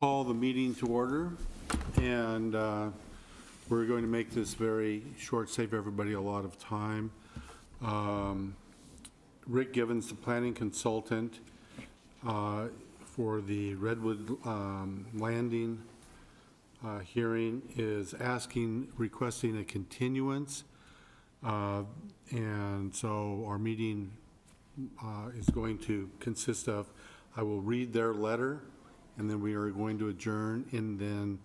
Call the meeting to order, and we're going to make this very short, save everybody a lot of time. Rick Givens, the planning consultant for the Redwood Landing hearing, is requesting a continuance, and so our meeting is going to consist of, I will read their letter, and then we are going to adjourn, and then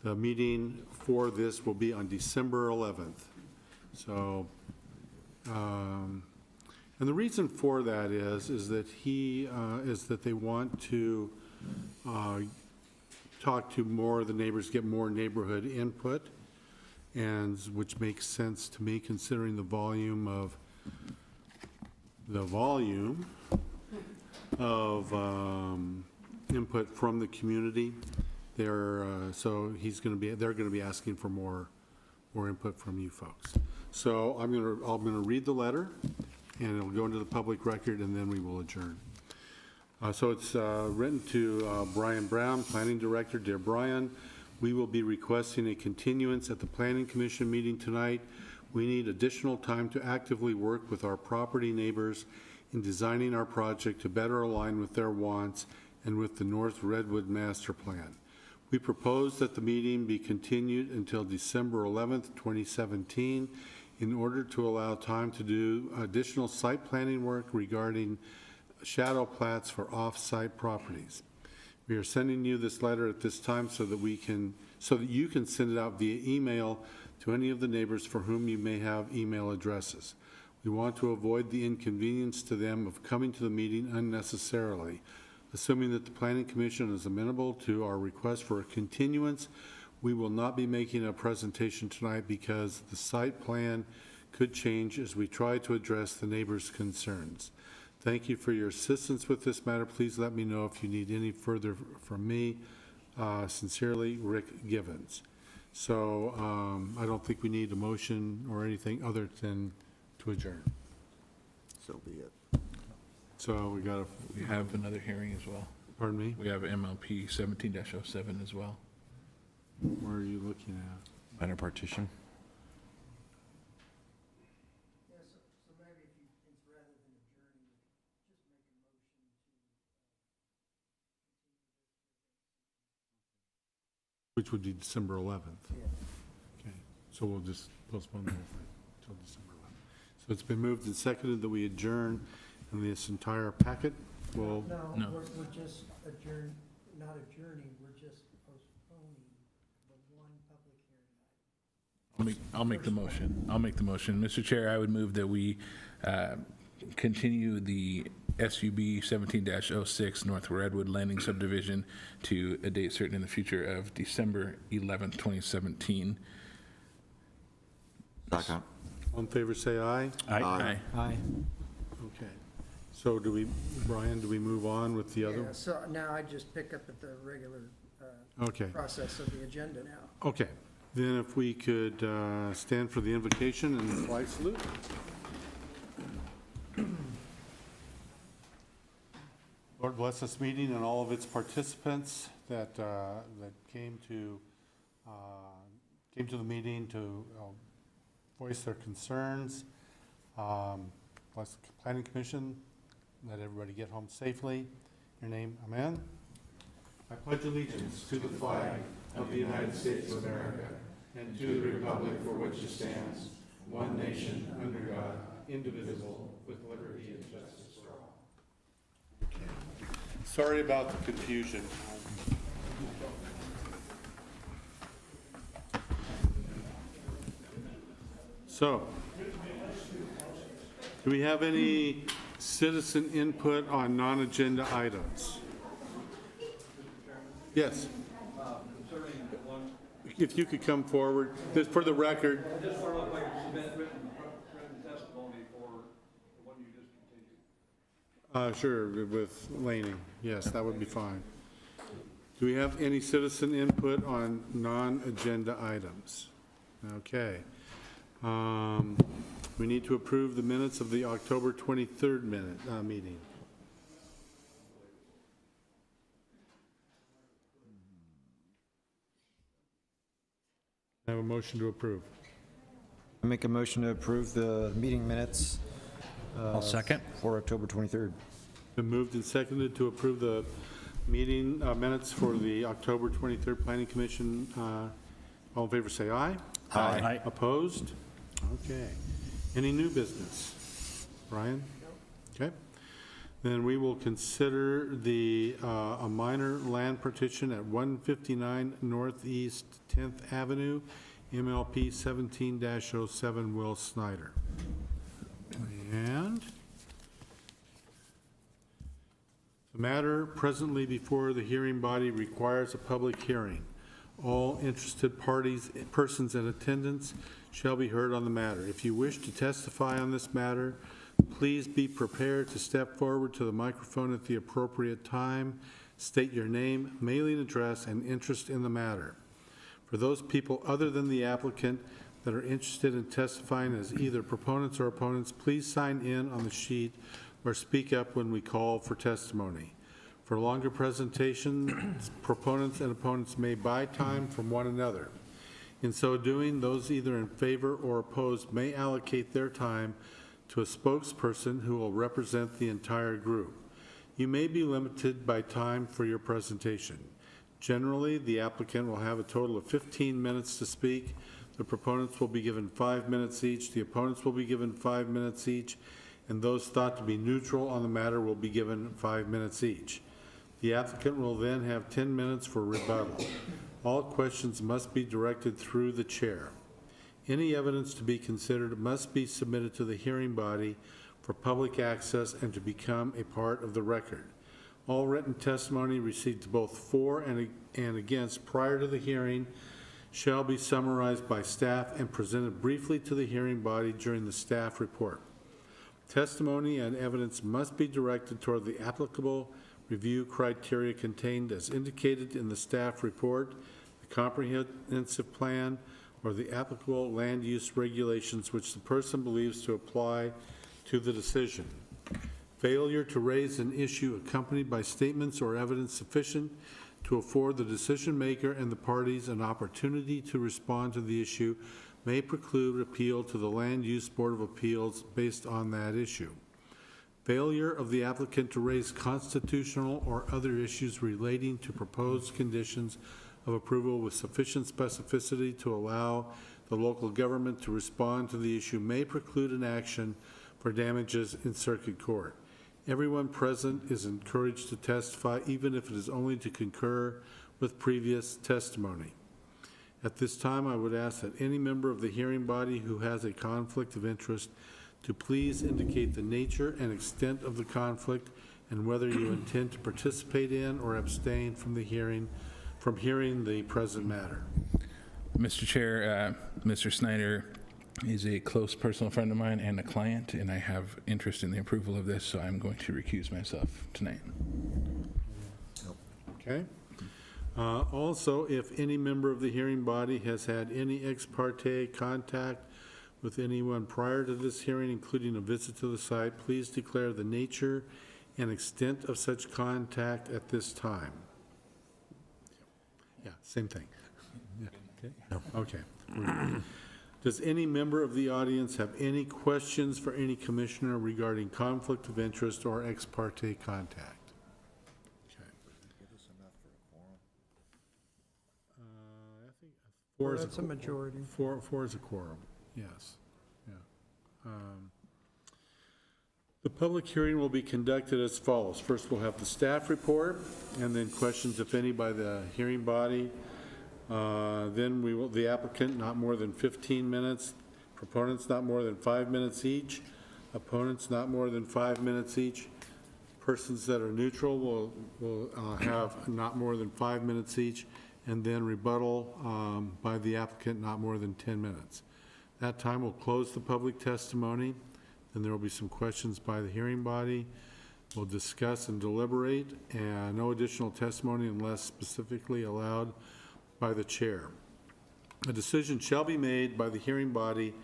the meeting for this will be on December 11th. So, and the reason for that is that they want to talk to more of the neighbors, get more neighborhood input, and which makes sense to me considering the volume of input from the community. So they're going to be asking for more input from you folks. So I'm going to read the letter, and it'll go into the public record, and then we will adjourn. So it's written to Brian Brown, Planning Director. Dear Brian, we will be requesting a continuance at the Planning Commission meeting tonight. We need additional time to actively work with our property neighbors in designing our project to better align with their wants and with the North Redwood Master Plan. We propose that the meeting be continued until December 11th, 2017, in order to allow time to do additional site planning work regarding shadow plats for off-site properties. We are sending you this letter at this time so that you can send it out via email to any of the neighbors for whom you may have email addresses. We want to avoid the inconvenience to them of coming to the meeting unnecessarily. Assuming that the Planning Commission is amenable to our request for a continuance, we will not be making a presentation tonight because the site plan could change as we try to address the neighbors' concerns. Thank you for your assistance with this matter. Please let me know if you need any further from me. Sincerely, Rick Givens. So I don't think we need a motion or anything other than to adjourn. So be it. So we have another hearing as well. Pardon me? We have MLP 17-07 as well. Where are you looking at? Minor partition. Yeah, so maybe if you, it's rather than adjourning, just make a motion to Which would be December 11th. Yeah. Okay, so we'll just postpone the whole thing until December 11th. So it's been moved and seconded that we adjourn, and this entire packet will... No. We're just not adjourning, we're just postponing the one public hearing item. I'll make the motion. Mr. Chair, I would move that we continue the SUB 17-06 North Redwood Landing subdivision to a date certain in the future of December 11th, 2017. Second. All in favor, say aye. Aye. Aye. Okay. So Brian, do we move on with the other? Yeah, so now I just pick up at the regular Okay. process of the agenda now. Okay. Then if we could stand for the invocation and flag salute. Lord bless this meeting and all of its participants that came to the meeting to voice their concerns. Bless the Planning Commission. Let everybody get home safely. Your name, amen. I pledge allegiance to the flag of the United States of America and to the republic for which it stands, one nation, under God, indivisible, with liberty and justice for all. Okay. Sorry about the confusion. So, do we have any citizen input on non-agenda items? Yes. If you could come forward, just for the record. I just sort of like to submit written testimony for the one you just continued. Sure, with Laney. Yes, that would be fine. Do we have any citizen input on non-agenda items? Okay. We need to approve the minutes of the October 23rd meeting. I have a motion to approve. I make a motion to approve the meeting minutes. I'll second. For October 23rd. Been moved and seconded to approve the meeting minutes for the October 23rd Planning Commission. All in favor, say aye. Aye. Opposed? Okay. Any new business? Brian? Okay. Then we will consider a minor land partition at 159 Northeast 10th Avenue, MLP 17-07, Will Snyder. And the matter presently before the hearing body requires a public hearing. All interested persons in attendance shall be heard on the matter. If you wish to testify on this matter, please be prepared to step forward to the microphone at the appropriate time. State your name, mailing address, and interest in the matter. For those people other than the applicant that are interested in testifying as either proponents or opponents, please sign in on the sheet or speak up when we call for testimony. For longer presentations, proponents and opponents may buy time from one another. In so doing, those either in favor or opposed may allocate their time to a spokesperson who will represent the entire group. You may be limited by time for your presentation. Generally, the applicant will have a total of 15 minutes to speak. The proponents will be given 5 minutes each, the opponents will be given 5 minutes each, and those thought to be neutral on the matter will be given 5 minutes each. The applicant will then have 10 minutes for rebuttal. All questions must be directed through the chair. Any evidence to be considered must be submitted to the hearing body for public access and to become a part of the record. All written testimony received both for and against prior to the hearing shall be summarized by staff and presented briefly to the hearing body during the staff report. Testimony and evidence must be directed toward the applicable review criteria contained as indicated in the staff report, the comprehensive plan, or the applicable land use regulations which the person believes to apply to the decision. Failure to raise an issue accompanied by statements or evidence sufficient to afford the decision maker and the parties an opportunity to respond to the issue may preclude appeal to the Land Use Board of Appeals based on that issue. Failure of the applicant to raise constitutional or other issues relating to proposed conditions of approval with sufficient specificity to allow the local government to respond to the issue may preclude an action for damages in circuit court. Everyone present is encouraged to testify, even if it is only to concur with previous testimony. At this time, I would ask that any member of the hearing body who has a conflict of interest to please indicate the nature and extent of the conflict and whether you intend to participate in or abstain from hearing the present matter. Mr. Chair, Mr. Snyder is a close personal friend of mine and a client, and I have interest in the approval of this, so I'm going to recuse myself tonight. Okay. Also, if any member of the hearing body has had any ex parte contact with anyone prior to this hearing, including a visit to the site, please declare the nature and extent of such contact at this time. Yeah, same thing. Yeah, okay. Okay. Does any member of the audience have any questions for any commissioner regarding conflict of interest or ex parte contact? Okay. I think four is That's a majority. Four is a quorum, yes. Yeah. The public hearing will be conducted as follows. First, we'll have the staff report, and then questions, if any, by the hearing body. Then the applicant, not more than 15 minutes. Proponents, not more than 5 minutes each. Opponents, not more than 5 minutes each. Persons that are neutral will have not more than 5 minutes each. And then rebuttal by the applicant, not more than 10 minutes. That time will close the public testimony. Then there will be some questions by the hearing body. We'll discuss and deliberate, and no additional testimony unless specifically allowed by the chair. A decision shall be made by the hearing body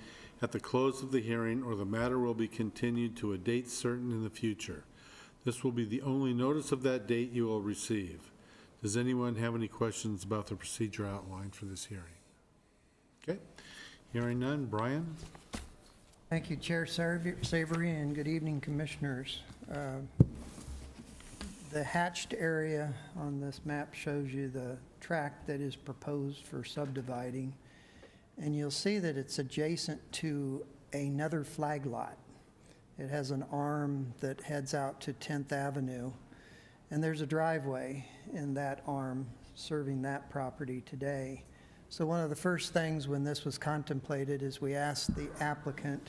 at the close of the hearing, or the matter will be continued to a date certain in the future. This will be the only notice of that date you will receive. Does anyone have any questions about the procedure outlined for this hearing? Okay, hearing none. Brian? Thank you, Chair Savory, and good evening, Commissioners. The hatched area on this map shows you the tract that is proposed for subdividing, and you'll see that it's adjacent to another flag lot. It has an arm that heads out to 10th Avenue, and there's a driveway in that arm serving that property today. So one of the first things when this was contemplated is we asked the applicant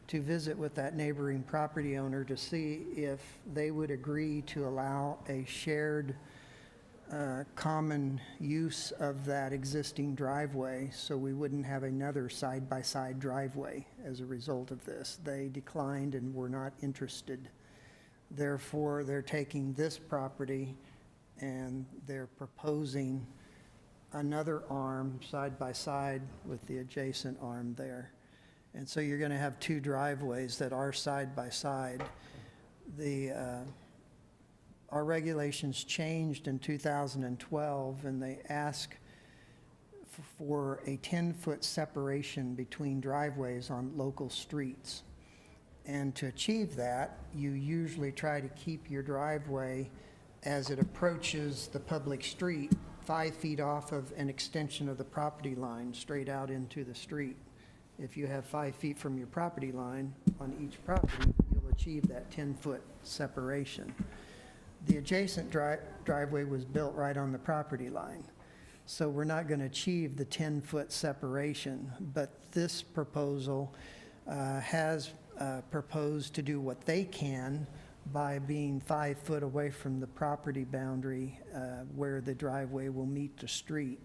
to visit with that neighboring property owner to see if they would agree to allow a shared common use of that existing driveway, so we wouldn't have another side-by-side driveway as a result of this. They declined and were not interested. Therefore, they're taking this property and they're proposing another arm side by side with the adjacent arm there. And so you're going to have two driveways that are side by side. Our regulations changed in 2012, and they ask for a 10-foot separation between driveways on local streets. And to achieve that, you usually try to keep your driveway as it approaches the public street 5 feet off of an extension of the property line straight out into the street. If you have 5 feet from your property line on each property, you'll achieve that 10-foot separation. The adjacent driveway was built right on the property line, so we're not going to achieve the 10-foot separation, but this proposal has proposed to do what they can by being 5 foot away from the property boundary where the driveway will meet the street.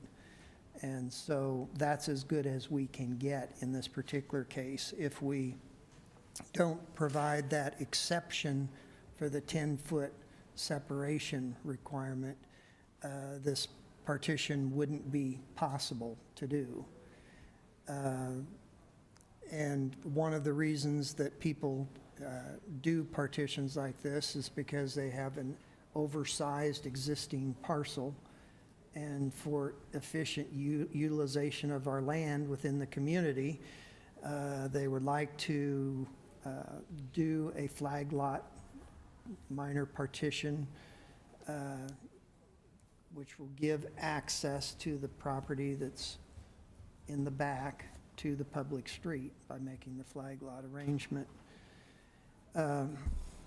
And so that's as good as we can get in this particular case. If we don't provide that exception for the 10-foot separation requirement, this partition wouldn't be possible to do. And one of the reasons that people do partitions like this is because they have an oversized existing parcel, and for efficient utilization of our land within the community, they would like to do a flag lot minor partition, which will give access to the property that's in the back to the public street by making the flag lot arrangement.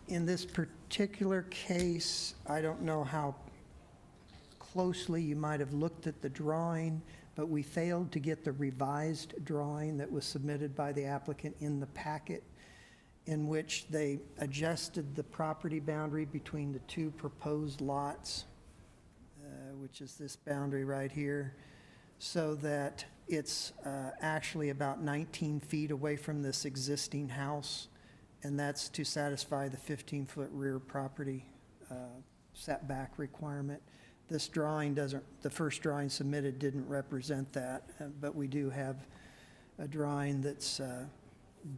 In this particular case, I don't know how closely you might have looked at the drawing, but we failed to get the revised drawing that was submitted by the applicant in the packet, in which they adjusted the property boundary between the two proposed lots, which is this boundary right here, so that it's actually about 19 feet away from this existing house, and that's to satisfy the 15-foot rear property setback requirement. This drawing doesn't, the first drawing submitted didn't represent that, but we do have a drawing that's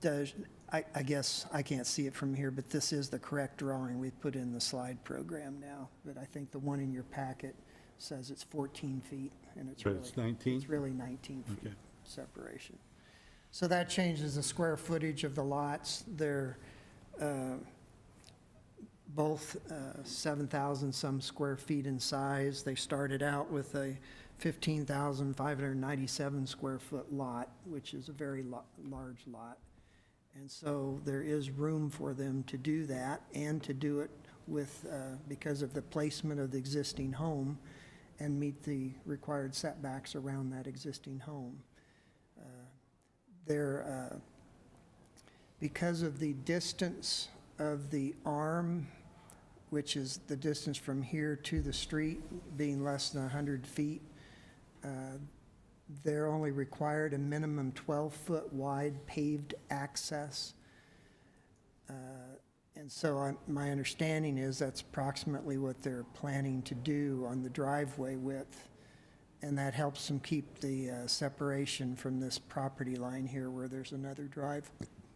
does, I guess I can't see it from here, but this is the correct drawing. We've put in the slide program now, but I think the one in your packet says it's 14 feet, and it's But really, it's 19? it's really 19 feet Okay. separation. So that changes the square footage of the lots. They're both 7,000 some square feet in size. They started out with a 15,597 square foot lot, which is a very large lot. And so there is room for them to do that, and to do it with, because of the placement of the existing home, and meet the required setbacks around that existing home. Because of the distance of the arm, which is the distance from here to the street being less than 100 feet, they're only required a minimum 12-foot wide paved access. And so my understanding is that's approximately what they're planning to do on the driveway width. And that helps them keep the separation from this property line here, where there's another drive,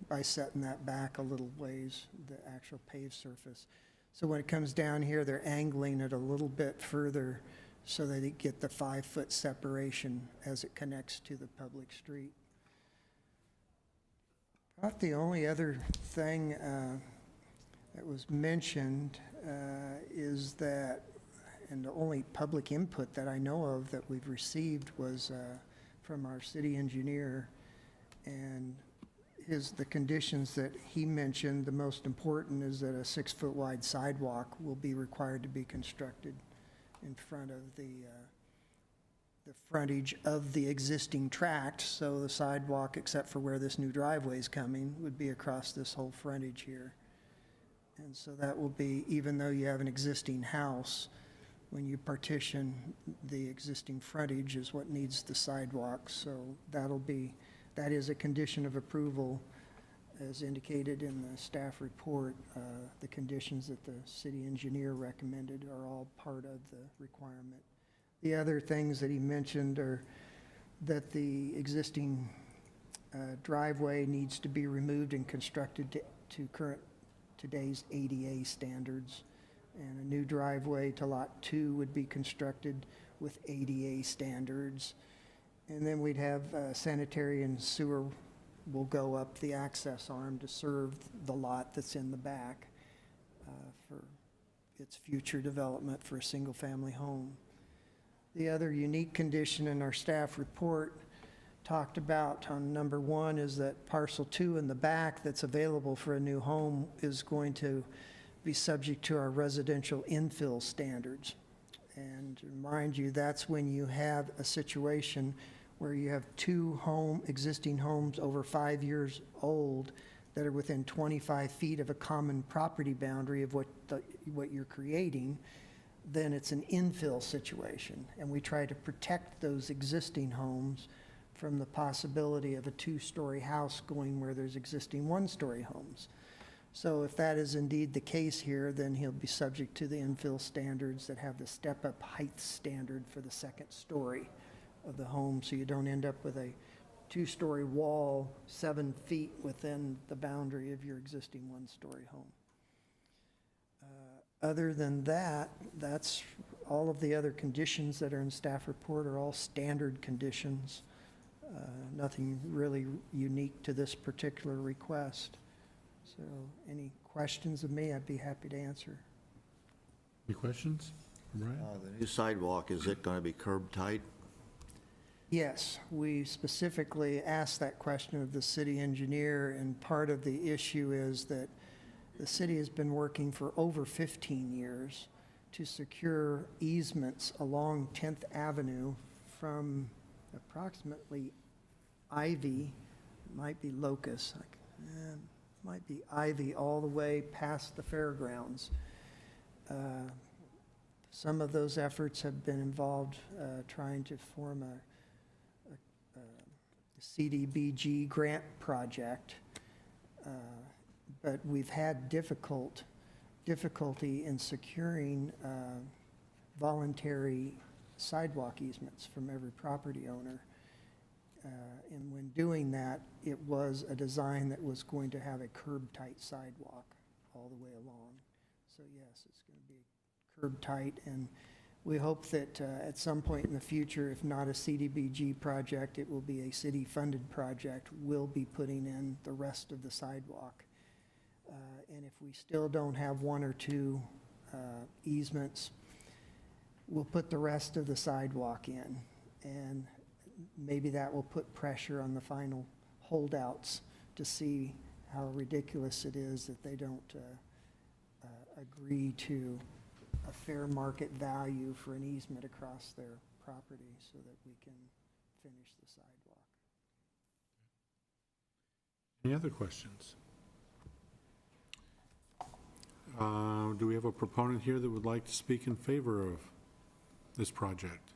by setting that back a little ways, the actual paved surface. So when it comes down here, they're angling it a little bit further so that it get the 5-foot separation as it connects to the public street. About the only other thing that was mentioned is that, and the only public input that I know of that we've received was from our city engineer, and the conditions that he mentioned, the most important is that a 6-foot wide sidewalk will be required to be constructed in front of the frontage of the existing tract, so the sidewalk, except for where this new driveway is coming, would be across this whole frontage here. And so that will be, even though you have an existing house, when you partition, the existing frontage is what needs the sidewalk. So that is a condition of approval, as indicated in the staff report. The conditions that the city engineer recommended are all part of the requirement. The other things that he mentioned are that the existing driveway needs to be removed and constructed to today's ADA standards, and a new driveway to Lot 2 would be constructed with ADA standards. And then we'd have sanitary and sewer will go up the access arm to serve the lot that's in the back for its future development for a single-family home. The other unique condition in our staff report talked about on number 1 is that parcel 2 in the back that's available for a new home is going to be subject to our residential infill standards. And to remind you, that's when you have a situation where you have 2 existing homes over 5 years old that are within 25 feet of a common property boundary of what you're creating, then it's an infill situation. And we try to protect those existing homes from the possibility of a 2-story house going where there's existing 1-story homes. So if that is indeed the case here, then he'll be subject to the infill standards that have the step-up height standard for the 2nd story of the home, so you don't end up with a 2-story wall 7 feet within the boundary of your existing 1-story home. Other than that, that's all of the other conditions that are in staff report are all standard conditions. Nothing really unique to this particular request. So any questions of me, I'd be happy to answer. Any questions? Brian? The new sidewalk, is it going to be curb tight? Yes, we specifically asked that question of the city engineer, and part of the issue is that the city has been working for over 15 years to secure easements along 10th Avenue from approximately Ivy, might be Locust, might be Ivy, all the way past the fairgrounds. Some of those efforts have been involved trying to form a CDBG grant project, but we've had difficulty in securing voluntary sidewalk easements from every property owner. And when doing that, it was a design that was going to have a curb-tight sidewalk all the way along. So yes, it's going to be curb-tight, and we hope that at some point in the future, if not a CDBG project, it will be a city-funded project. We'll be putting in the rest of the sidewalk. And if we still don't have 1 or 2 easements, we'll put the rest of the sidewalk in. And maybe that will put pressure on the final holdouts to see how ridiculous it is that they don't agree to a fair market value for an easement across their property so that we can finish the sidewalk. Any other questions? Do we have a proponent here that would like to speak in favor of this project?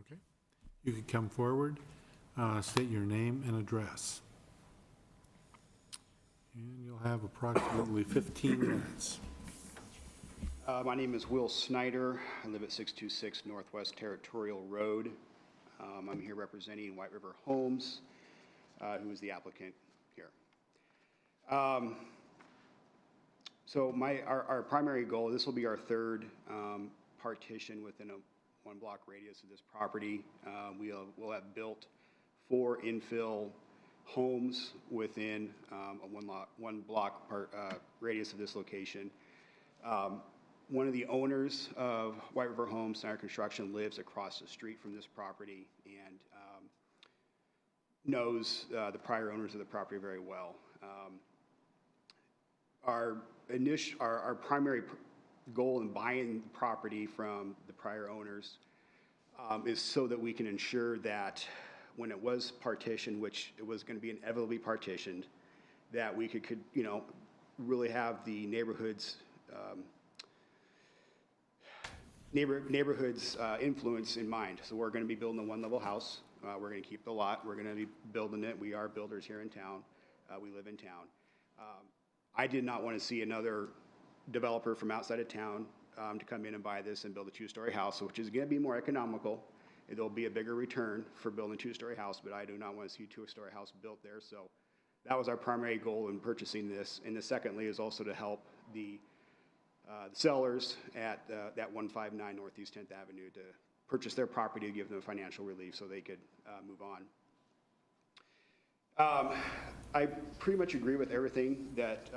Okay. You can come forward, state your name and address. And you'll have approximately 15 minutes. My name is Will Snyder. I live at 626 Northwest Territorial Road. I'm here representing White River Homes, who is the applicant here. So our primary goal, this will be our third partition within a one-block radius of this property. We'll have built 4 infill homes within a one-block radius of this location. One of the owners of White River Homes, Snyder Construction, lives across the street from this property and knows the prior owners of the property very well. Our primary goal in buying the property from the prior owners is so that we can ensure that when it was partitioned, which it was going to be inevitably partitioned, that we could really have the neighborhood's influence in mind. So we're going to be building a one-level house. We're going to keep the lot. We're going to be building it. We are builders here in town. We live in town. I did not want to see another developer from outside of town to come in and buy this and build a 2-story house, which is going to be more economical. There'll be a bigger return for building a 2-story house, but I do not want to see a 2-story house built there. So that was our primary goal in purchasing this. And the secondly is also to help the sellers at that 159 Northeast 10th Avenue to purchase their property to give them financial relief so they could move on. I pretty much agree with everything that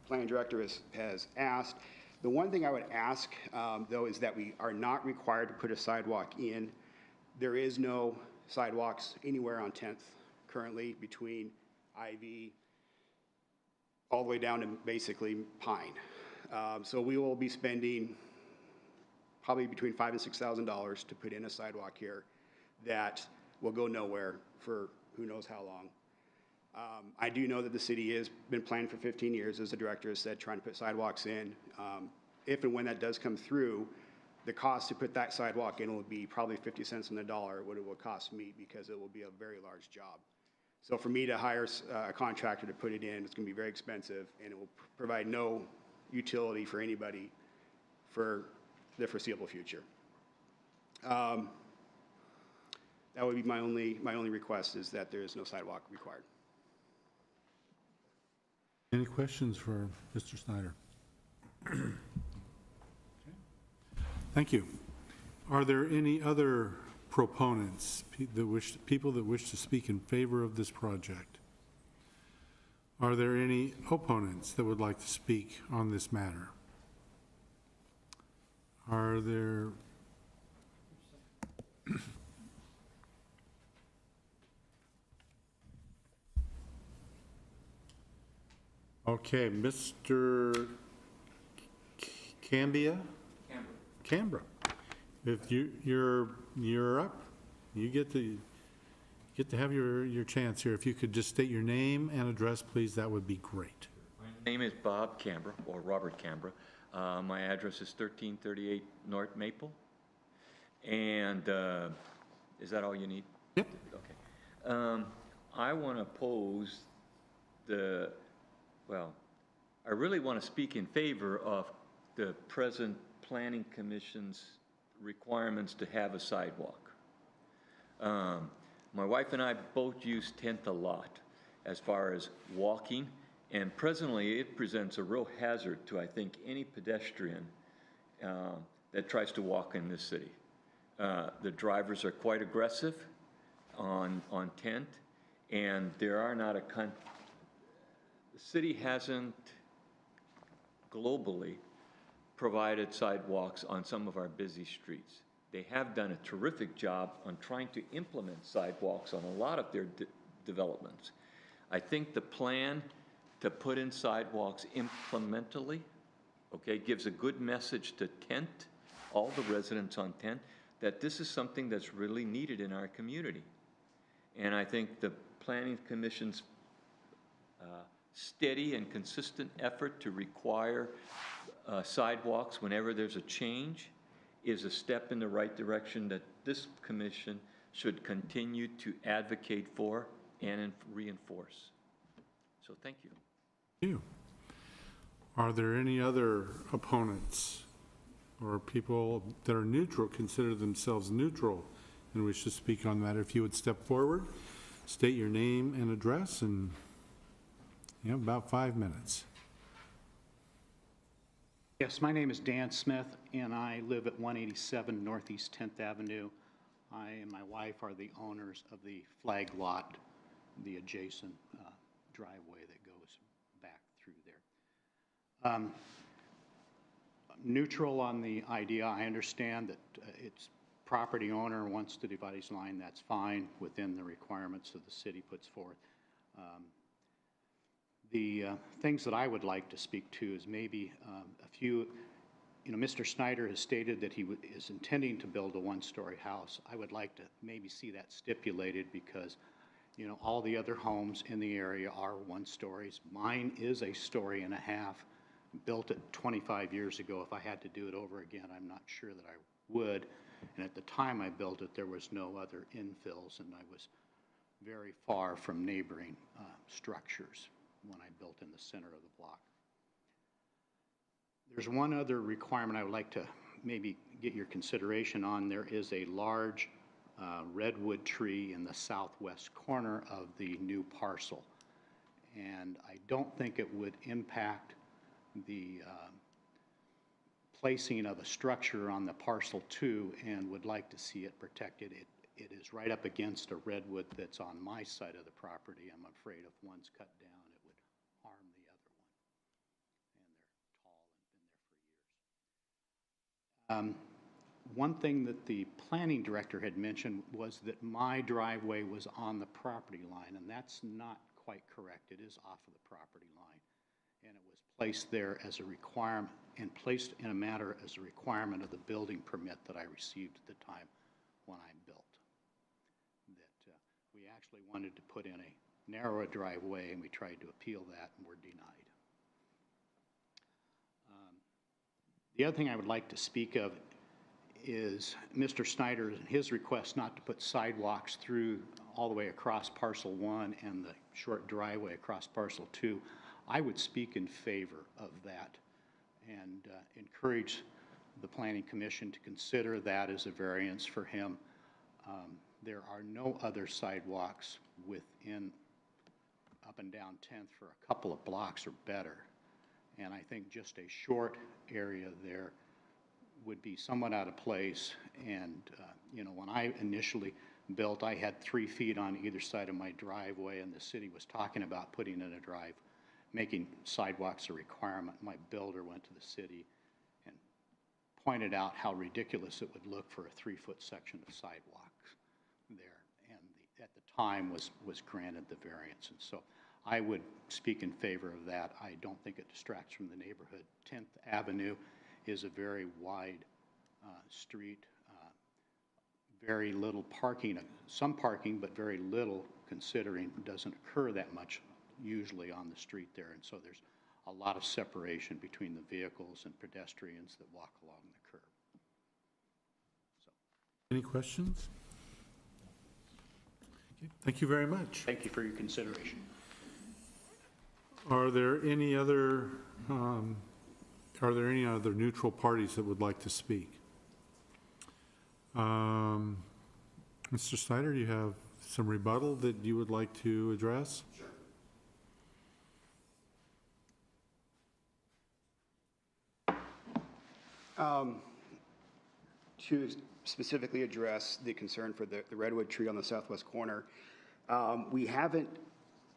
planning director has asked. The one thing I would ask, though, is that we are not required to put a sidewalk in. There is no sidewalks anywhere on 10th currently between Ivy all the way down to basically Pine. So we will be spending probably between $5,000 and $6,000 to put in a sidewalk here that will go nowhere for who knows how long. I do know that the city has been planning for 15 years, as the director has said, trying to put sidewalks in. If and when that does come through, the cost to put that sidewalk in will be probably 50 cents on the dollar what it will cost me, because it will be a very large job. So for me to hire a contractor to put it in, it's going to be very expensive, and it will provide no utility for anybody for the foreseeable future. That would be my only request, is that there is no sidewalk required. Any questions for Mr. Snyder? Okay. Thank you. Are there any other proponents, people that wish to speak in favor of this project? Are there any opponents that would like to speak on this matter? Are there... Okay, Mr. Cambia? Canberra. If you're up, you get to have your chance here. If you could just state your name and address, please, that would be great. My name is Bob Canberra, or Robert Canberra. My address is 1338 North Maple. And is that all you need? Yep. Okay. I want to pose I really want to speak in favor of the present Planning Commission's requirements to have a sidewalk. My wife and I both use 10th a lot as far as walking, and presently it presents a real hazard to, I think, any pedestrian that tries to walk in this city. The drivers are quite aggressive on 10th, and there are not the city hasn't globally provided sidewalks on some of our busy streets. They have done a terrific job on trying to implement sidewalks on a lot of their developments. I think the plan to put in sidewalks implementally, okay, gives a good message to 10th, all the residents on 10th, that this is something that's really needed in our community. And I think the Planning Commission's steady and consistent effort to require sidewalks whenever there's a change is a step in the right direction that this commission should continue to advocate for and reinforce. So thank you. Thank you. Are there any other opponents or people that are neutral, consider themselves neutral, and wish to speak on that? If you would step forward, state your name and address, and you have about 5 minutes. Yes, my name is Dan Smith, and I live at 187 Northeast 10th Avenue. I and my wife are the owners of the flag lot, the adjacent driveway that goes back through there. Neutral on the idea. I understand that its property owner wants to divide his line. That's fine within the requirements that the city puts forth. The things that I would like to speak to is maybe a few, Mr. Snyder has stated that he is intending to build a one-story house. I would like to maybe see that stipulated because, all the other homes in the area are one stories. Mine is a story and a half. Built it 25 years ago. If I had to do it over again, I'm not sure that I would. And at the time I built it, there was no other infills, and I was very far from neighboring structures when I built in the center of the block. There's one other requirement I would like to maybe get your consideration on. There is a large redwood tree in the southwest corner of the new parcel. And I don't think it would impact the placing of a structure on the parcel 2 and would like to see it protected. It is right up against a redwood that's on my side of the property. I'm afraid if one's cut down, it would harm the other one. And they're tall and been there for years. One thing that the planning director had mentioned was that my driveway was on the property line, and that's not quite correct. It is off of the property line, and it was placed there as a requirement and placed in a matter as a requirement of the building permit that I received at the time when I built. That we actually wanted to put in a narrower driveway, and we tried to appeal that and were denied. The other thing I would like to speak of is Mr. Snyder and his request not to put sidewalks through all the way across parcel 1 and the short driveway across parcel 2. I would speak in favor of that and encourage the Planning Commission to consider that as a variance for him. There are no other sidewalks within up and down 10th for a couple of blocks or better. And I think just a short area there would be somewhat out of place. And, when I initially built, I had 3 feet on either side of my driveway, and the city was talking about putting in a drive, making sidewalks a requirement. My builder went to the city and pointed out how ridiculous it would look for a 3-foot section of sidewalks there. And at the time was granted the variance. And so I would speak in favor of that. I don't think it distracts from the neighborhood. 10th Avenue is a very wide street, very little parking, some parking, but very little considering it doesn't occur that much usually on the street there. And so there's a lot of separation between the vehicles and pedestrians that walk along the curb. So. Any questions? Okay, thank you very much. Thank you for your consideration. Are there any other neutral parties that would like to speak? Mr. Snyder, do you have some rebuttal that you would like to address? To specifically address the concern for the redwood tree on the southwest corner, we haven't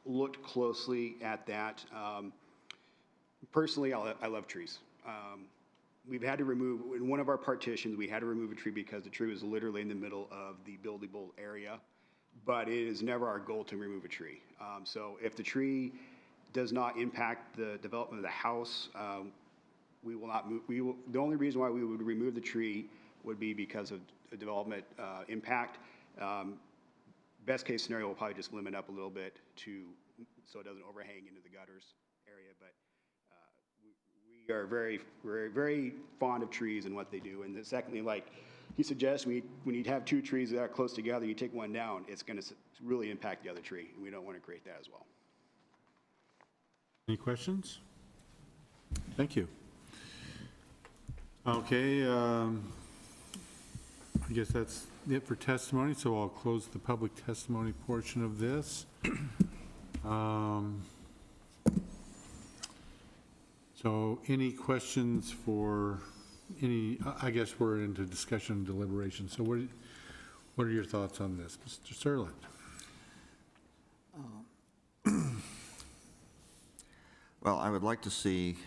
looked closely at that. Personally, I love trees. We've had to remove, in one of our partitions, we had to remove a tree because the tree was literally in the middle of the buildable area, but it is never our goal to remove a tree. So if the tree does not impact the development of the house, we will not move. The only reason why we would remove the tree would be because of development impact. Best case scenario, we'll probably just limit up a little bit so it doesn't overhang into the gutters area. But we are very, very, very fond of trees and what they do. And then secondly, like he suggests, when you have 2 trees that are close together, you take one down, it's going to really impact the other tree. And we don't want to create that as well. Any questions? Thank you. Okay, I guess that's it for testimony, so I'll close the public testimony portion of this. So any questions for I guess we're into discussion and deliberation. So what are your thoughts on this, Mr. Serlin? Well, I would like to see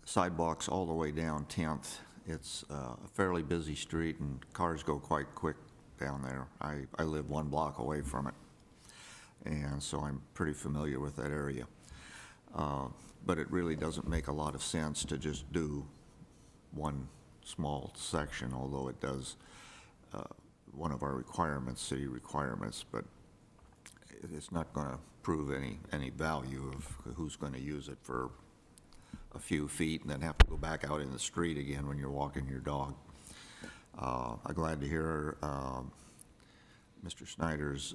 sidewalks all the way down 10th. It's a fairly busy street, and cars go quite quick down there. I live 1 block away from it, and so I'm pretty familiar with that area. But it really doesn't make a lot of sense to just do one small section, although it does one of our requirements, city requirements, but it's not going to prove any value of who's going to use it for a few feet and then have to go back out in the street again when you're walking your dog. I'm glad to hear Mr. Snyder's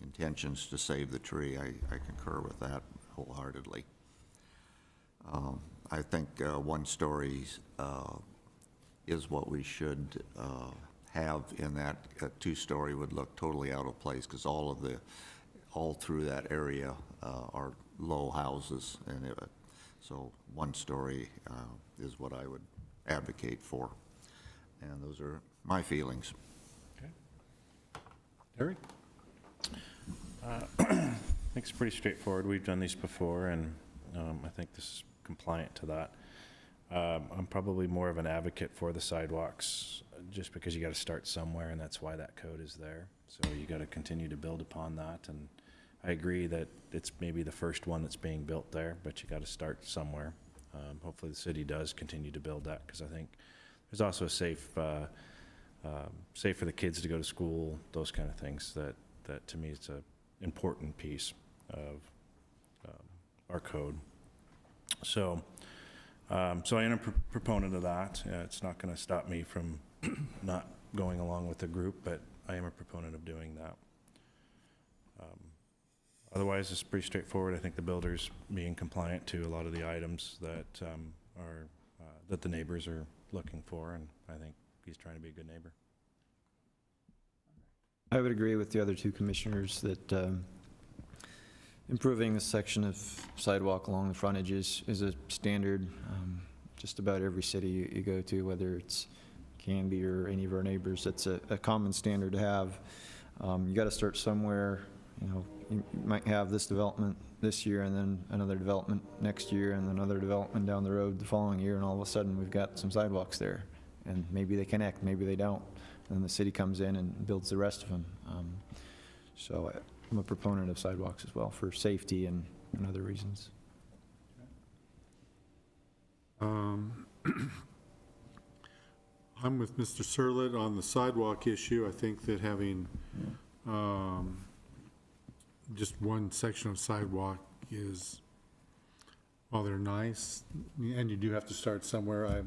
intentions to save the tree. I concur with that wholeheartedly. I think 1 story is what we should have in that. 2-story would look totally out of place because all through that area are low houses, and so 1 story is what I would advocate for. And those are my feelings. Eric? I think it's pretty straightforward. We've done these before, and I think this is compliant to that. I'm probably more of an advocate for the sidewalks, just because you got to start somewhere, and that's why that code is there. So you got to continue to build upon that, and I agree that it's maybe the first one that's being built there, but you got to start somewhere. Hopefully the city does continue to build that, because I think there's also a safe for the kids to go to school, those kind of things that to me is an important piece of our code. So I am a proponent of that. It's not going to stop me from not going along with the group, but I am a proponent of doing that. Otherwise, it's pretty straightforward. I think the builder's being compliant to a lot of the items that that the neighbors are looking for, and I think he's trying to be a good neighbor. I would agree with the other 2 commissioners that improving the section of sidewalk along the frontage is a standard. Just about every city you go to, whether it's Canby or any of our neighbors, it's a common standard to have. You got to start somewhere. You might have this development this year, and then another development next year, and another development down the road the following year, and all of a sudden we've got some sidewalks there. And maybe they connect, maybe they don't. And then the city comes in and builds the rest of them. So I'm a proponent of sidewalks as well, for safety and other reasons. I'm with Mr. Serlet on the sidewalk issue. I think that having just 1 section of sidewalk is, while they're nice, and you do have to start somewhere, I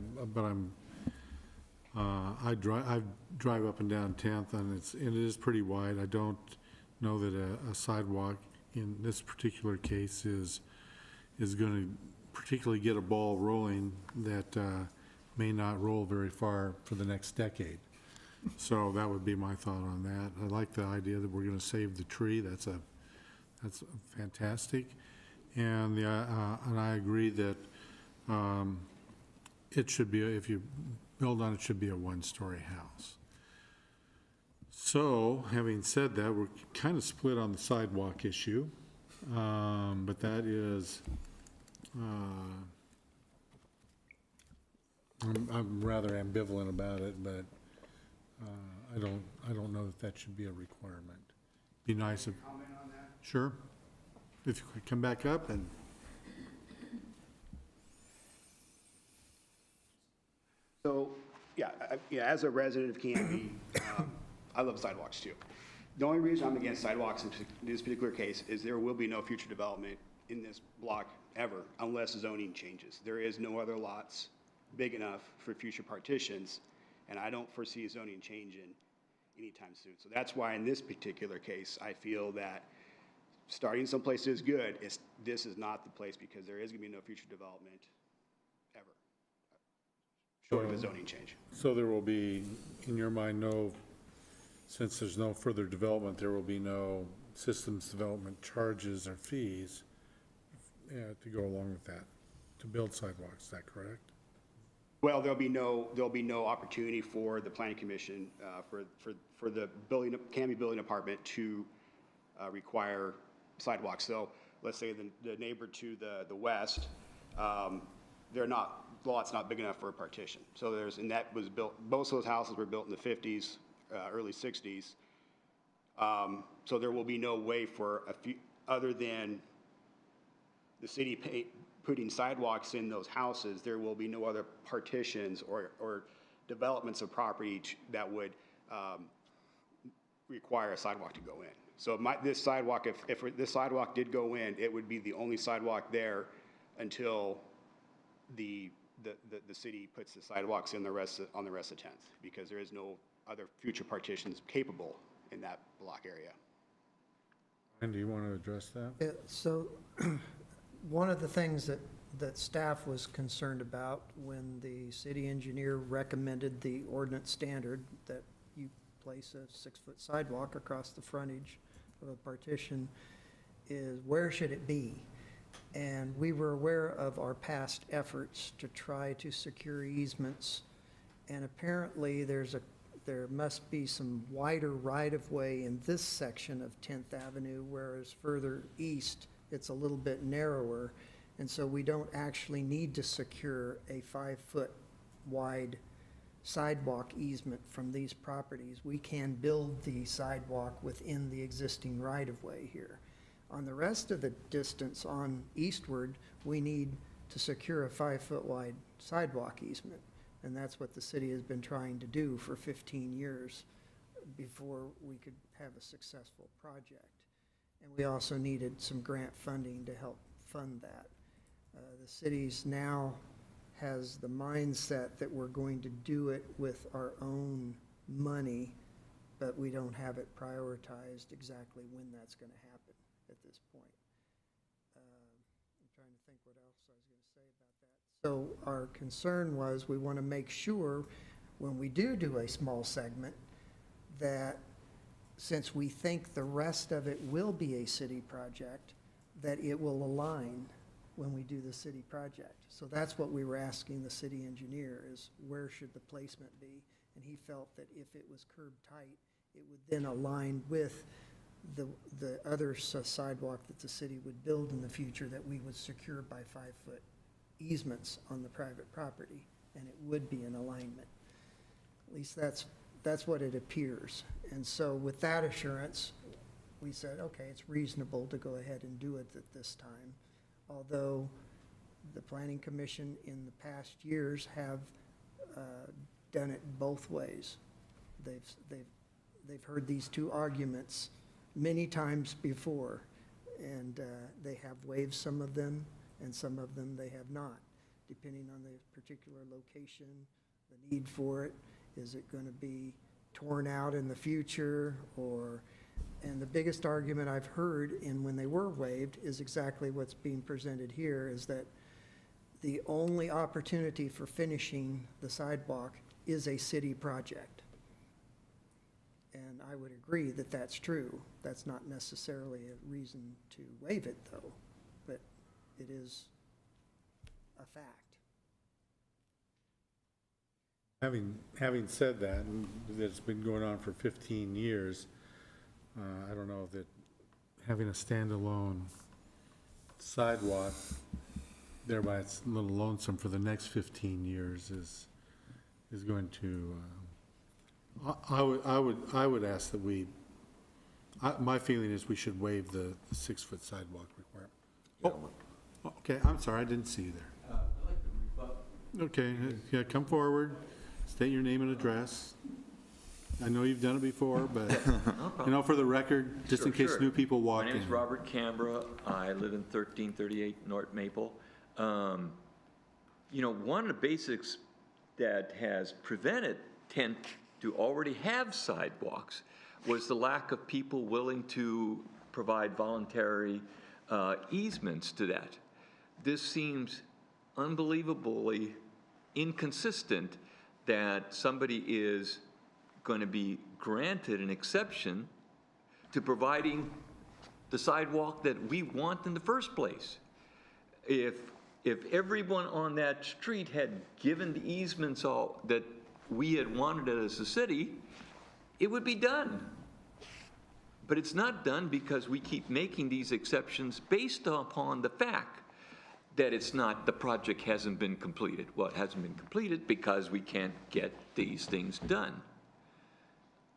drive up and down 10th, and it is pretty wide. I don't know that a sidewalk in this particular case is going to particularly get a ball rolling that may not roll very far for the next decade. So that would be my thought on that. I like the idea that we're going to save the tree. That's fantastic, and I agree that it should be, if you build on it, should be a 1-story house. So, having said that, we're kind of split on the sidewalk issue, but that is, I'm rather ambivalent about it, but I don't know that should be a requirement. Be nice if. Comment on that? Sure. If you could come back up and. So, yeah, as a resident of Canby, I love sidewalks too. The only reason I'm against sidewalks in this particular case is there will be no future development in this block ever unless zoning changes. There is no other lots big enough for future partitions, and I don't foresee zoning changing anytime soon. So that's why in this particular case, I feel that starting someplace is good. This is not the place, because there is going to be no future development ever, short of a zoning change. So there will be, in your mind, since there's no further development, there will be no systems development charges or fees to go along with that, to build sidewalks, is that correct? Well, there'll be no opportunity for the planning commission, for the Canby Building Department to require sidewalks. So let's say the neighbor to the west, the lot's not big enough for a partition. So and that was built, most of those houses were built in the 50s, early 60s. So there will be no way for other than the city putting sidewalks in those houses, there will be no other partitions or developments of property that would require a sidewalk to go in. So this sidewalk, if this sidewalk did go in, it would be the only sidewalk there until the city puts the sidewalks in on the rest of 10th, because there is no other future partitions capable in that block area. And do you want to address that? Yeah, so one of the things that staff was concerned about when the city engineer recommended the ordinance standard that you place a 6-foot sidewalk across the frontage of a partition is where should it be? And we were aware of our past efforts to try to secure easements, and apparently there must be some wider right-of-way in this section of 10th Avenue, whereas further east, it's a little bit narrower. And so we don't actually need to secure a 5-foot wide sidewalk easement from these properties. We can build the sidewalk within the existing right-of-way here. On the rest of the distance on eastward, we need to secure a 5-foot wide sidewalk easement. And that's what the city has been trying to do for 15 years before we could have a successful project. And we also needed some grant funding to help fund that. The city's now has the mindset that we're going to do it with our own money, but we don't have it prioritized exactly when that's going to happen at this point. I'm trying to think what else I was going to say about that. So our concern was we want to make sure when we do a small segment that since we think the rest of it will be a city project, that it will align when we do the city project. So that's what we were asking the city engineer is where should the placement be? And he felt that if it was curb tight, it would then align with the other sidewalk that the city would build in the future that we would secure by 5-foot easements on the private property, and it would be in alignment. At least that's what it appears. And so with that assurance, we said, okay, it's reasonable to go ahead and do it at this time. Although the Planning Commission in the past years have done it both ways. They've heard these two arguments many times before, and they have waived some of them, and some of them they have not, depending on the particular location, the need for it. Is it going to be torn out in the future, and the biggest argument I've heard in when they were waived is exactly what's being presented here, is that the only opportunity for finishing the sidewalk is a city project. And I would agree that that's true. That's not necessarily a reason to waive it, though, but it is a fact. Having said that, and that it's been going on for 15 years, I don't know that having a standalone sidewalk, thereby it's a little lonesome for the next 15 years, is going to. I would ask that my feeling is we should waive the 6-foot sidewalk requirement. Oh, okay. I'm sorry, I didn't see you there. I'd like to rebut. Okay, yeah, come forward, state your name and address. I know you've done it before, but, for the record, just in case new people walk in. My name is Robert Canberra. I live in 1338 North Maple. One of the basics that has prevented 10th to already have sidewalks was the lack of people willing to provide voluntary easements to that. This seems unbelievably inconsistent that somebody is going to be granted an exception to providing the sidewalk that we want in the first place. if everyone on that street had given the easements all that we had wanted as a city, it would be done. But it's not done because we keep making these exceptions based upon the fact that the project hasn't been completed. Well, it hasn't been completed because we can't get these things done.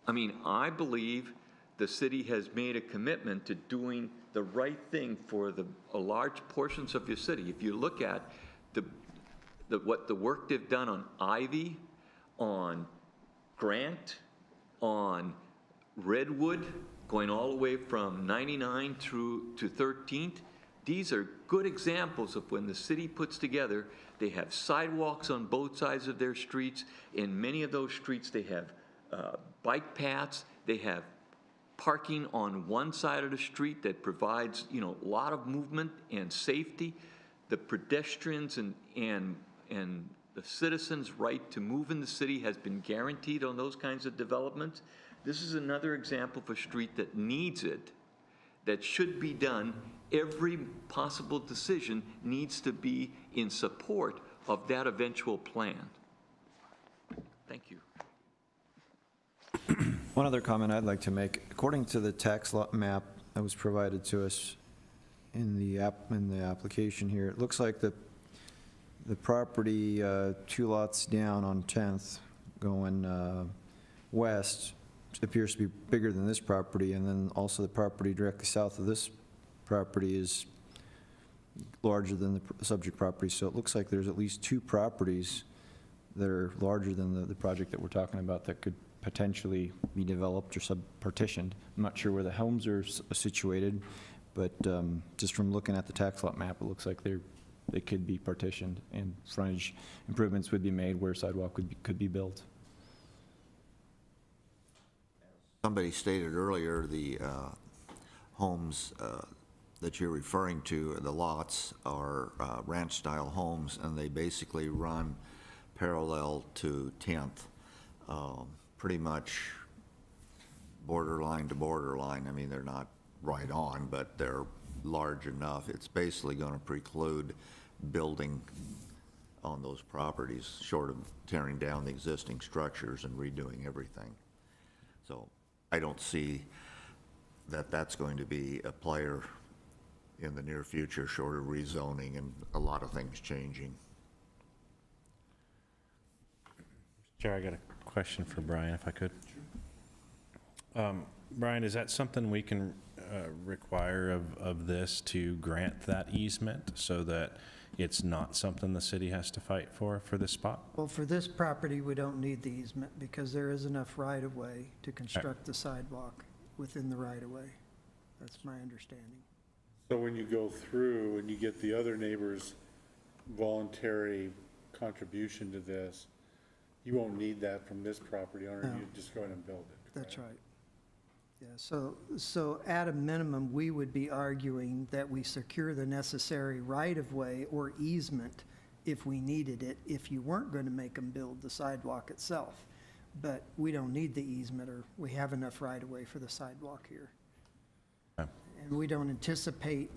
I mean, I believe the city has made a commitment to doing the right thing for a large portions of your city. If you look at what the work they've done on Ivy, on Grant, on Redwood, going all the way from 99 through to 13th, these are good examples of when the city puts together, they have sidewalks on both sides of their streets. In many of those streets, they have bike paths, they have parking on one side of the street that provides, a lot of movement and safety. The pedestrians and the citizens' right to move in the city has been guaranteed on those kinds of developments. This is another example of a street that needs it, that should be done. Every possible decision needs to be in support of that eventual plan. Thank you. One other comment I'd like to make. According to the tax lot map that was provided to us in the application here, it looks like the property 2 lots down on 10th going west appears to be bigger than this property, and then also the property directly south of this property is larger than the subject property. So it looks like there's at least 2 properties that are larger than the project that we're talking about that could potentially be developed or sub-partitioned. I'm not sure where the homes are situated, but just from looking at the tax lot map, it looks like they could be partitioned and frontage improvements would be made where sidewalk could be built. Somebody stated earlier, the homes that you're referring to, the lots are ranch-style homes, and they basically run parallel to 10th, pretty much borderline to borderline. I mean, they're not right on, but they're large enough. It's basically going to preclude building on those properties, short of tearing down the existing structures and redoing everything. So I don't see that that's going to be a player in the near future, short of rezoning and a lot of things changing. Chair, I got a question for Brian, if I could. Brian, is that something we can require of this to grant that easement so that it's not something the city has to fight for this spot? Well, for this property, we don't need the easement because there is enough right-of-way to construct the sidewalk within the right-of-way. That's my understanding. So when you go through and you get the other neighbor's voluntary contribution to this, you won't need that from this property owner, No. you just go in and build it. That's right. Yeah, so at a minimum, we would be arguing that we secure the necessary right-of-way or easement if we needed it, if you weren't going to make them build the sidewalk itself. But we don't need the easement, or we have enough right-of-way for the sidewalk here. Okay. And we don't anticipate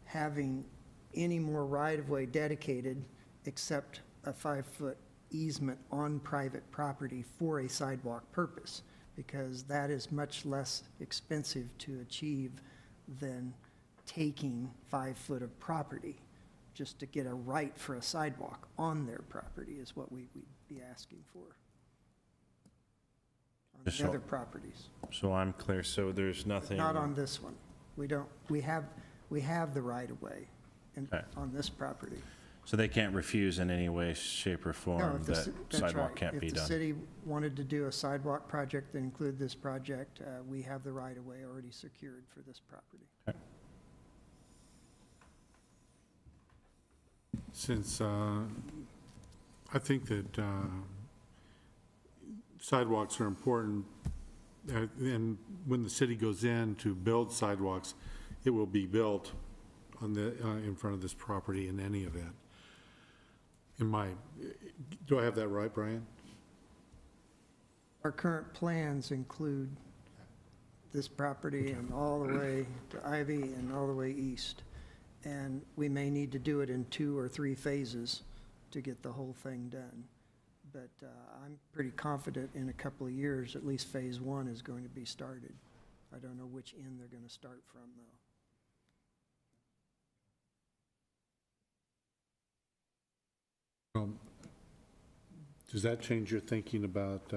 having any more right-of-way dedicated except a 5-foot easement on private property for a sidewalk purpose, because that is much less expensive to achieve than taking 5 foot of property just to get a right for a sidewalk on their property is what we'd be asking for on Just the so- other properties. So I'm clear, so there's nothing. Not on this one. We have the right of way Okay. on this property. So they can't refuse in any way, shape, or No, form if the that ci- that's sidewalk right. can't be If the done? city wanted to do a sidewalk project that include this project, we have the right of way already secured for this property. Since I think that sidewalks are important, and when the city goes in to build sidewalks, it will be built on in front of this property in any event. Do I have that right, Brian? Our current plans include this property and all the way to Ivy and all the way east. And we may need to do it in 2 or 3 phases to get the whole thing done. But I'm pretty confident in a couple of years, at least phase 1 is going to be started. I don't know which end they're going to start from, though. Does that change your thinking about,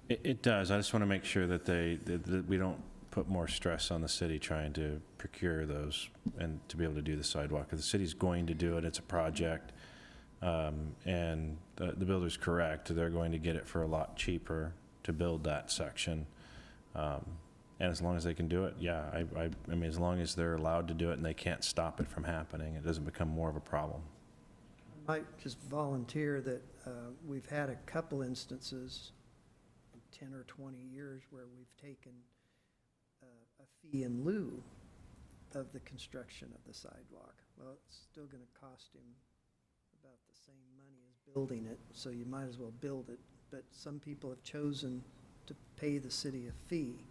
It does. I just want to make sure that that we don't put more stress on the city trying to procure those and to be able to do the sidewalk. If the city's going to do it, it's a project, and the builder's correct. They're going to get it for a lot cheaper to build that section. And as long as they can do it, yeah, I mean, as long as they're allowed to do it and they can't stop it from happening, it doesn't become more of a problem. I might just volunteer that we've had a couple instances in 10 or 20 years where we've taken a fee in lieu of the construction of the sidewalk. Well, it's still going to cost him about the same money as building it, so you might as well build it. But some people have chosen to pay the city a fee.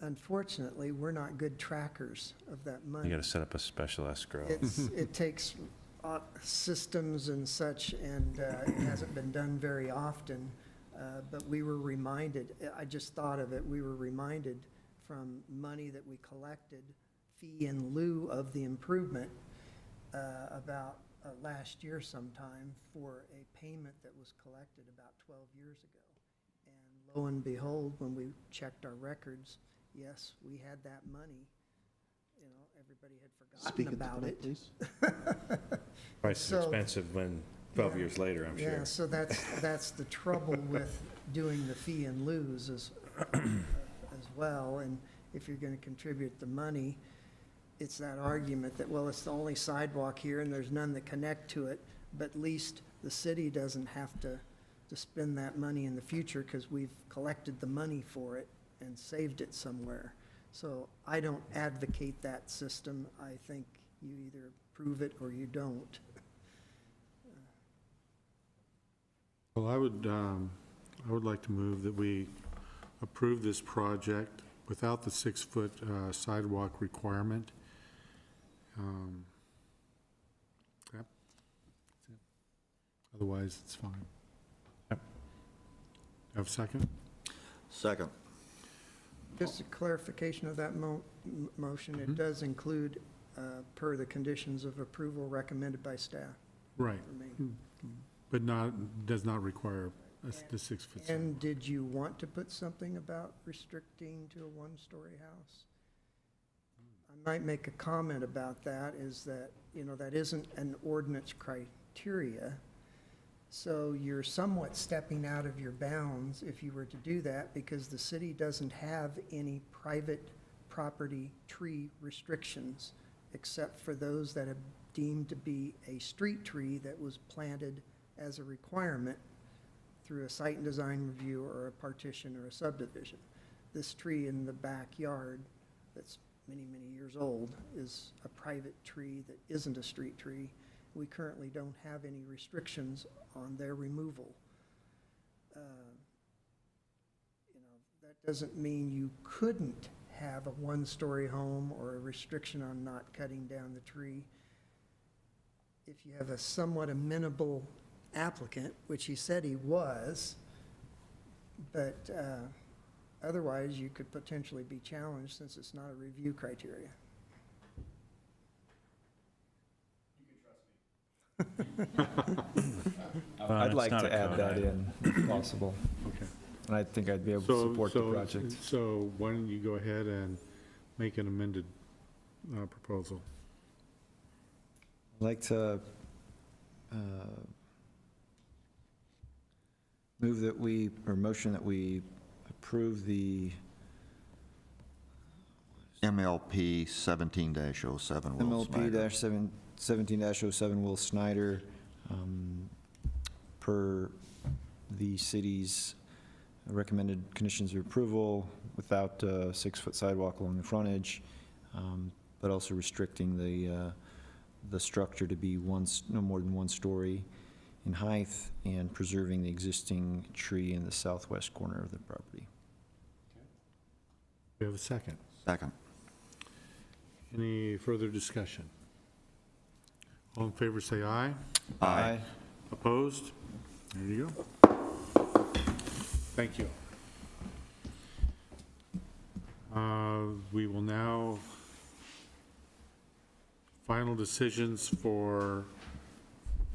Unfortunately, we're not good trackers of that money. You got to set up a special escrow. It takes systems and such, and it hasn't been done very often. But we were reminded, I just thought of it, we were reminded from money that we collected, fee in lieu of the improvement, about last year sometime for a payment that was collected about 12 years ago. And lo and behold, when we checked our records, yes, we had that money. You know, everybody had forgotten about it. Price is So- expensive when 12 years later, I'm Yeah, sure. so that's the trouble with doing the fee and lose as well. And if you're going to contribute the money, it's that argument that, well, it's the only sidewalk here and there's none that connect to it, but at least the city doesn't have to spend that money in the future because we've collected the money for it and saved it somewhere. So I don't advocate that system. I think you either prove it or you don't. well, I would like to move that we approve this project without the 6-foot sidewalk requirement. Yep. That's it. Otherwise, it's fine. Yep. Have a second? Second. Just a clarification of that motion, it does include, per the conditions of approval recommended by staff Right, for me. but does not require the 6-foot. And did you want to put something about restricting to a one-story house? I might make a comment about that, is that, you know, that isn't an ordinance criteria. So you're somewhat stepping out of your bounds if you were to do that, because the city doesn't have any private property tree restrictions, except for those that have deemed to be a street tree that was planted as a requirement through a site and design review or a partition or a subdivision. This tree in the backyard that's many, many years old is a private tree that isn't a street tree. We currently don't have any restrictions on their removal. You know, that doesn't mean you couldn't have a one-story home or a restriction on not cutting down the tree. If you have a somewhat amenable applicant, which he said he was, but otherwise you could potentially be challenged since it's not a review criteria. I'd It's like not to a add code that item. in, if possible. Okay. And I think I'd be able to support the project. So why don't you go ahead and make an amended proposal? I'd like to move that we, or motion that we approve the MLP 17-07 Will Snyder. MLP 17-07 Will Snyder, per the city's recommended conditions of approval, without a 6-foot sidewalk along the frontage, but also restricting the structure to be no more than 1 story in height, and preserving the existing tree in the southwest corner of the property. We have a second. Second. Any further discussion? All in favor, say aye. Aye. Opposed? There you go. Thank you. We will now, final decisions for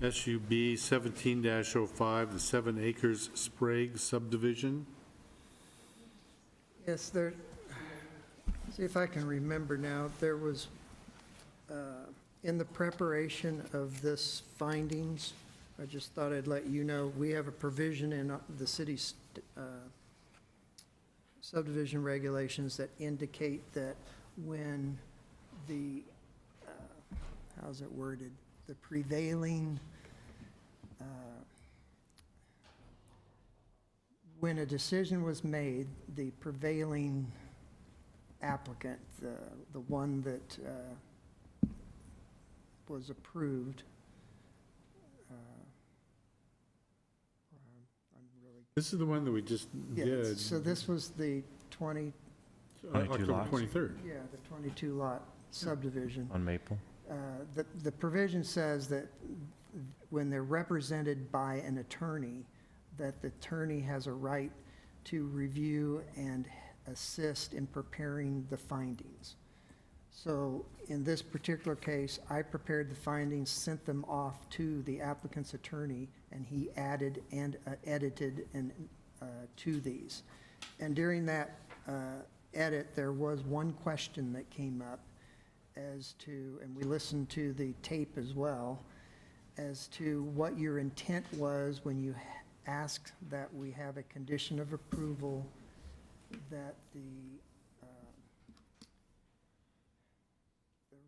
SUB 17-05, the 7 acres Sprague subdivision. Yes, there, see if I can remember now, there was, in the preparation of this findings, I just thought I'd let you know, we have a provision in the city's subdivision regulations that indicate that when the, how's it worded? The prevailing, when a decision was made, the prevailing applicant, the one that was approved, I'm really, This is the one that we just yeah, did. so this was the 22 October lots? 23rd. Yeah, the 22 lot subdivision. On Maple? The provision says that when they're represented by an attorney, that the attorney has a right to review and assist in preparing the findings. So in this particular case, I prepared the findings, sent them off to the applicant's attorney, and he added and edited and to these. And during that edit, there was one question that came up as to, and we listened to the tape as well, as to what your intent was when you asked that we have a condition of approval that the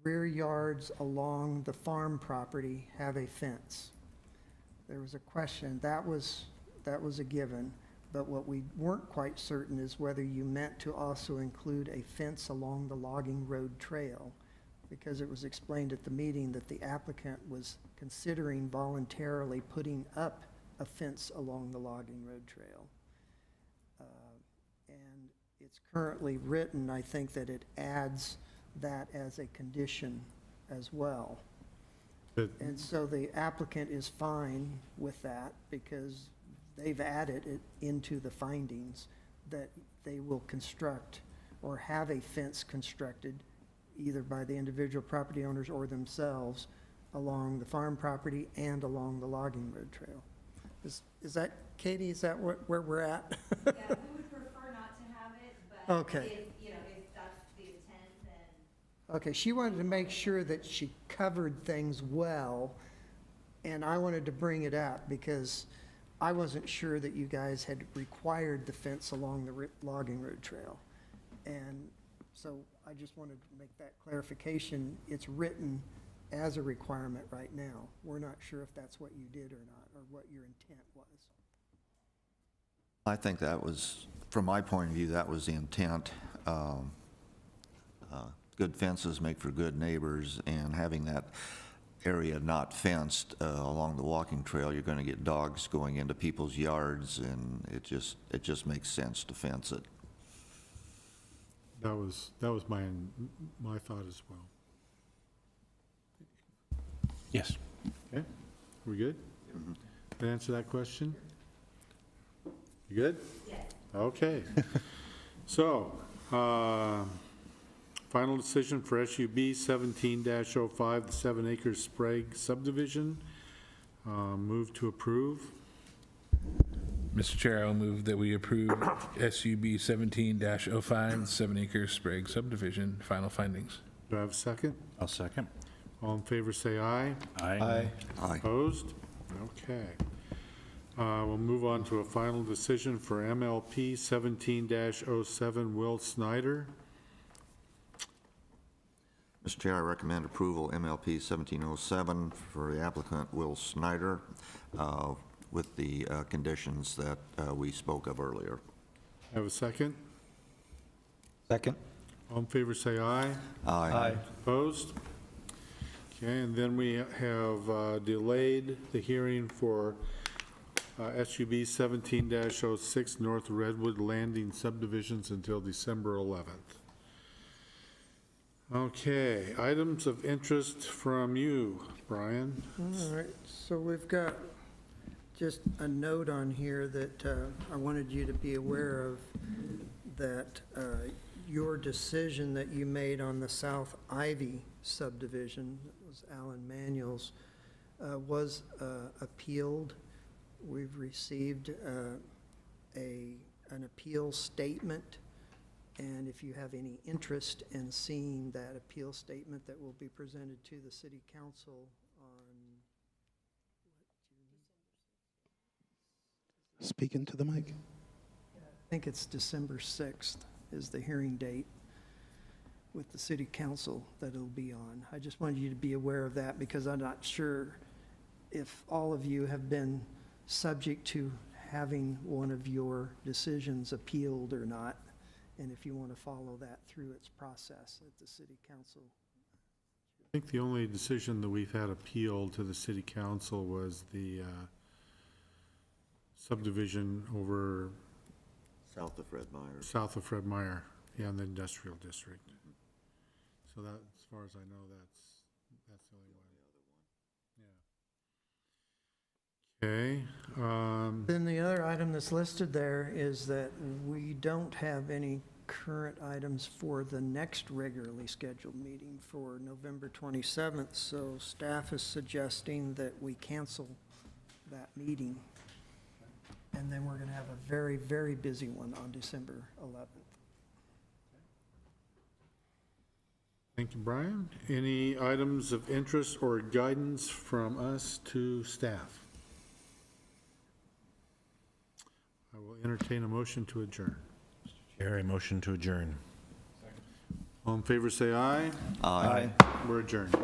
rear yards along the farm property have a fence. There was a question, that was a given, but what we weren't quite certain is whether you meant to also include a fence along the logging road trail, because it was explained at the meeting that the applicant was considering voluntarily putting up a fence along the logging road trail. And it's currently written, I think, that it adds that as a condition as well. But And so the applicant is fine with that because they've added it into the findings that they will construct or have a fence constructed either by the individual property owners or themselves along the farm property and along the logging road trail. Is that, Katie, is that where we're at? Yeah, we would prefer not to have it, but Okay. if that's the intent, then. Okay, she wanted to make sure that she covered things well, and I wanted to bring it up because I wasn't sure that you guys had required the fence along the logging road trail. And so I just wanted to make that clarification. It's written as a requirement right now. We're not sure if that's what you did or not, or what your intent was. I think that was, from my point of view, that was the intent. Good fences make for good neighbors, and having that area not fenced along the walking trail, you're going to get dogs going into people's yards, and it just makes sense to fence it. that was my thought as well. Yes. Okay, we good? Did I answer that question? You good? Yes. Okay. So, final decision for SUB 17-05, the 7 acres Sprague subdivision. Move to approve. Mr. Chair, I'll move that we approve SUB 17-05, 7 acre Sprague subdivision, final findings. Do I have a second? I'll second. All in favor, say aye. Aye. Aye. Opposed? Okay. We'll move on to a final decision for MLP 17-07, Will Snyder. Mr. Chair, I recommend approval MLP 1707 for the applicant Will Snyder with the conditions that we spoke of earlier. Have a second? Second? All in favor, say aye. Aye. Opposed? Okay, and then we have delayed the hearing for SUB 17-06 North Redwood Landing subdivisions until December 11th. Okay, items of interest from you, Brian. All right, so we've got just a note on here that I wanted you to be aware of, that your decision that you made on the South Ivy subdivision, that was Alan Manuel's, was appealed. We've received an appeal statement, and if you have any interest in seeing that appeal statement, that will be presented to the city council on, Speak into the mic. I think it's December 6th is the hearing date with the city council that it'll be on. I just wanted you to be aware of that, because I'm not sure if all of you have been subject to having one of your decisions appealed or not, and if you want to follow that through its process at the city council. I think the only decision that we've had appealed to the city council was the subdivision over South of Fred Meyer. south of Fred Meyer, yeah, in the industrial district. So that, as far as I know, that's the only one. Yeah. Okay. Then the other item that's listed there is that we don't have any current items for the next regularly scheduled meeting for November 27th, so staff is suggesting that we cancel that meeting. And then we're going to have a very, very busy one on December 11th. Thank you, Brian. Any items of interest or guidance from us to staff? I will entertain a motion to adjourn. Chair, I motion to adjourn. All in favor, say aye. Aye. We're adjourned.